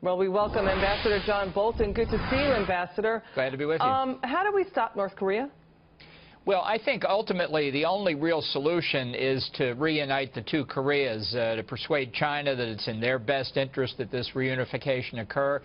Well, we welcome Ambassador John Bolton. Good to see you, Ambassador. Glad to be with you. How do we stop North Korea? Well, I think ultimately the only real solution is to reunite the two Koreas, to persuade China that it's in their best interest that this reunification occur.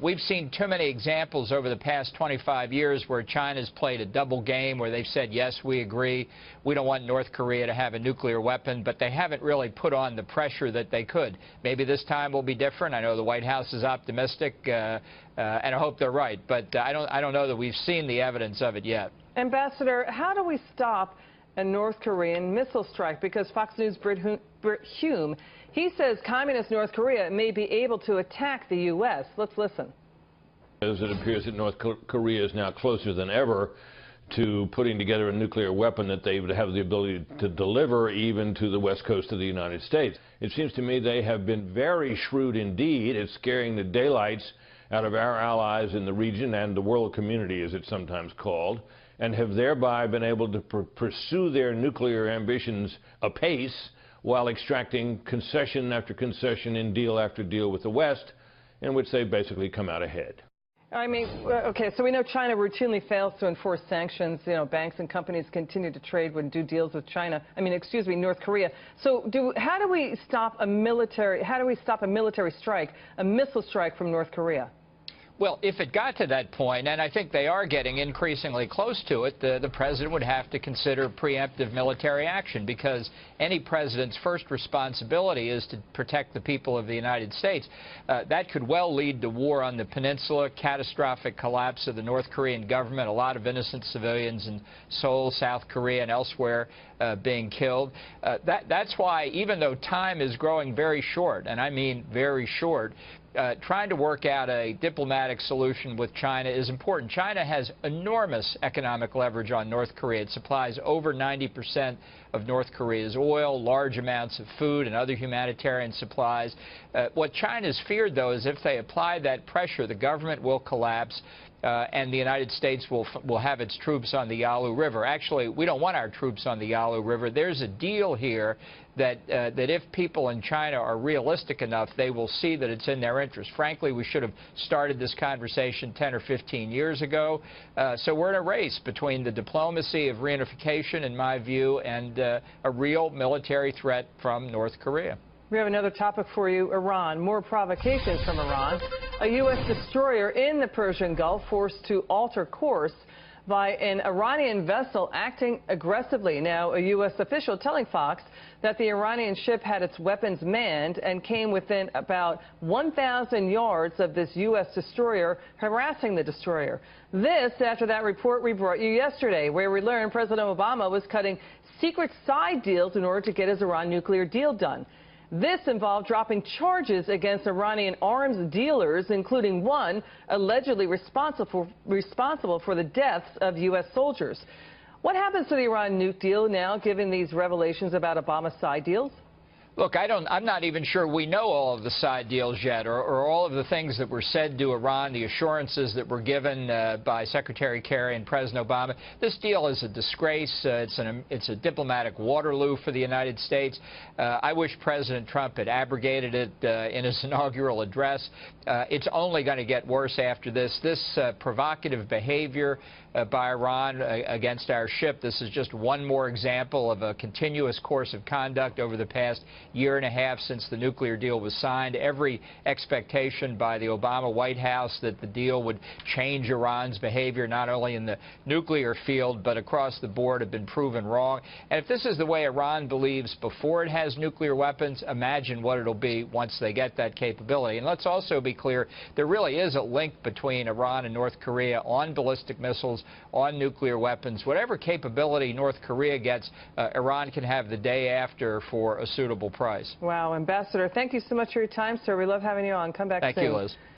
We've seen too many examples over the past 25 years where China's played a double game, where they've said, yes, we agree, we don't want North Korea to have a nuclear weapon, but they haven't really put on the pressure that they could. Maybe this time will be different. I know the White House is optimistic, and I hope they're right, but I don't know that we've seen the evidence of it yet. Ambassador, how do we stop a North Korean missile strike? Because Fox News' Brit Hume, he says communist North Korea may be able to attack the U.S. Let's listen. As it appears that North Korea is now closer than ever to putting together a nuclear weapon that they would have the ability to deliver even to the west coast of the United States. It seems to me they have been very shrewd indeed at scaring the daylights out of our allies in the region and the world community, as it's sometimes called, and have thereby been able to pursue their nuclear ambitions apace while extracting concession after concession and deal after deal with the West, in which they basically come out ahead. I mean, okay, so we know China routinely fails to enforce sanctions. You know, banks and companies continue to trade and do deals with China. I mean, excuse me, North Korea. So how do we stop a military strike, a missile strike from North Korea? Well, if it got to that point, and I think they are getting increasingly close to it, the president would have to consider preemptive military action, because any president's first responsibility is to protect the people of the United States. That could well lead to war on the peninsula, catastrophic collapse of the North Korean government, a lot of innocent civilians in Seoul, South Korea, and elsewhere being killed. That's why, even though time is growing very short, and I mean very short, trying to work out a diplomatic solution with China is important. China has enormous economic leverage on North Korea. It supplies over 90% of North Korea's oil, large amounts of food and other humanitarian supplies. What China's feared, though, is if they apply that pressure, the government will collapse. And the United States will have its troops on the Yalu River. Actually, we don't want our troops on the Yalu River. There's a deal here that if people in China are realistic enough, they will see that it's in their interest. Frankly, we should have started this conversation 10 or 15 years ago. So we're in a race between the diplomacy of reunification, in my view, and a real military threat from North Korea. We have another topic for you, Iran. More provocations from Iran. A U.S. destroyer in the Persian Gulf forced to alter course by an Iranian vessel acting aggressively. Now, a U.S. official telling Fox that the Iranian ship had its weapons manned and came within about 1,000 yards of this U.S. destroyer, harassing the destroyer. This after that report we brought you yesterday, where we learned President Obama was cutting secret side deals in order to get his Iran nuclear deal done. This involved dropping charges against Iranian arms dealers, including one allegedly responsible for the deaths of U.S. soldiers. What happens to the Iran nuke deal now, given these revelations about Obama's side deals? Look, I'm not even sure we know all of the side deals yet, or all of the things that were said to Iran, the assurances that were given by Secretary Kerry and President Obama. This deal is a disgrace. It's a diplomatic Waterloo for the United States. I wish President Trump had abrogated it in his inaugural address. It's only going to get worse after this. This provocative behavior by Iran against our ship, this is just one more example of a continuous course of conduct over the past year and a half since the nuclear deal was signed. Every expectation by the Obama White House that the deal would change Iran's behavior, not only in the nuclear field, but across the board, have been proven wrong. And if this is the way Iran believes before it has nuclear weapons, imagine what it'll be once they get that capability. And let's also be clear, there really is a link between Iran and North Korea on ballistic missiles, on nuclear weapons. Whatever capability North Korea gets, Iran can have the day after for a suitable price. Wow, Ambassador, thank you so much for your time, sir. We love having you on. Come back soon. Thank you, Liz.